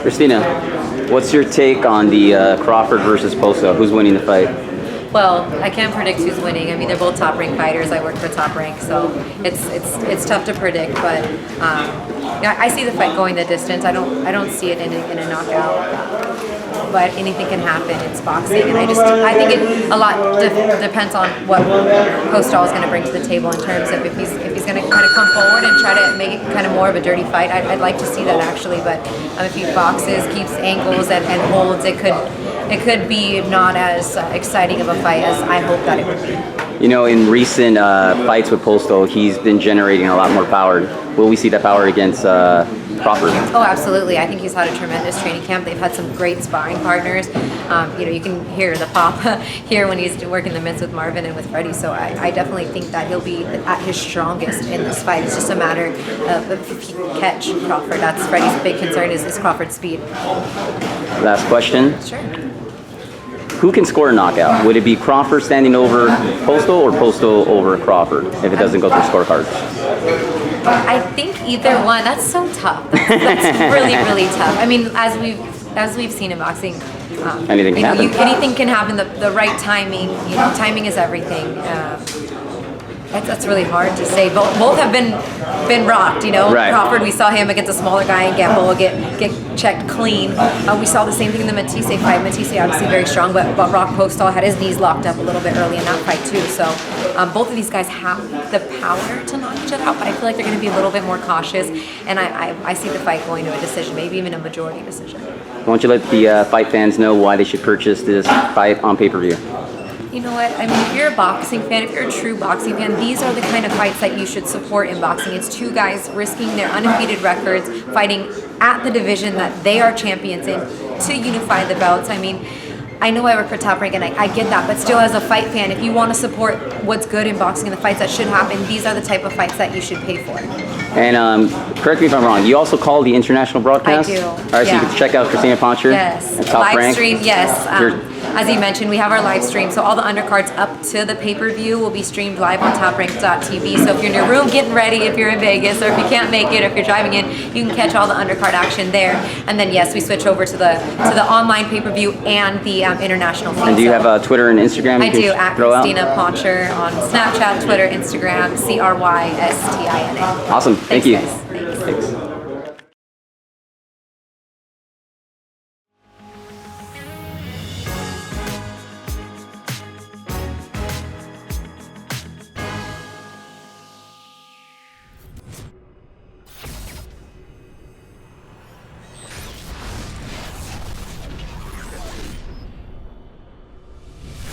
Christina, what's your take on the Crawford versus Posto? Who's winning the fight? Well, I can't predict who's winning. I mean, they're both top rank fighters. I work for Top Rank, so it's tough to predict. But yeah, I see the fight going the distance. I don't see it in a knockout. But anything can happen. It's boxing, and I think it a lot depends on what Postal is going to bring to the table in terms of if he's going to kind of come forward and try to make it kind of more of a dirty fight. I'd like to see that actually, but if he boxes, keeps angles and holds, it could be not as exciting of a fight as I hope that it would be. You know, in recent fights with Postal, he's been generating a lot more power. Will we see that power against Crawford? Oh, absolutely. I think he's had a tremendous training camp. They've had some great sparring partners. You know, you can hear the pop here when he's working the mitts with Marvin and with Freddie. So I definitely think that he'll be at his strongest in this fight. It's just a matter of if he can catch Crawford. That's Freddie's big concern is Crawford's speed. Last question. Sure. Who can score a knockout? Would it be Crawford standing over Postal or Postal over Crawford if it doesn't go through scorecards? I think either one. That's so tough. That's really, really tough. I mean, as we've seen in boxing, anything can happen. Anything can happen. The right timing. You know, timing is everything. That's really hard to say. Both have been rocked, you know. Right. Crawford, we saw him against a smaller guy in Gamble get checked clean. We saw the same thing in the Matisse fight. Matisse obviously very strong, but Rock Postal had his knees locked up a little bit early in that fight too. So both of these guys have the power to knock each other out, but I feel like they're going to be a little bit more cautious. And I see the fight going to a decision, maybe even a majority decision. Why don't you let the fight fans know why they should purchase this fight on pay-per-view? You know what? I mean, if you're a boxing fan, if you're a true boxing fan, these are the kind of fights that you should support in boxing. It's two guys risking their undefeated records, fighting at the division that they are champions in to unify the belts. I mean, I know I work for Top Rank and I get that, but still as a fight fan, if you want to support what's good in boxing and the fights that should happen, these are the type of fights that you should pay for. And correct me if I'm wrong, you also call the international broadcast? I do. All right, so you can check out Christina Poncher at Top Live Rank. stream, yes. As you mentioned, we have our live stream, so all the undercards up to the pay-per-view will be streamed live on toprank.tv. So if you're in your room getting ready, if you're in Vegas, or if you can't make it, or if you're driving in, you can catch all the undercard action there. And then yes, we switch over to the online pay-per-view and the international feed. And do you have Twitter and Instagram? I do, at Christina Poncher on Snapchat, Twitter, Instagram, CRYSTINA. Awesome, thank you. Guys.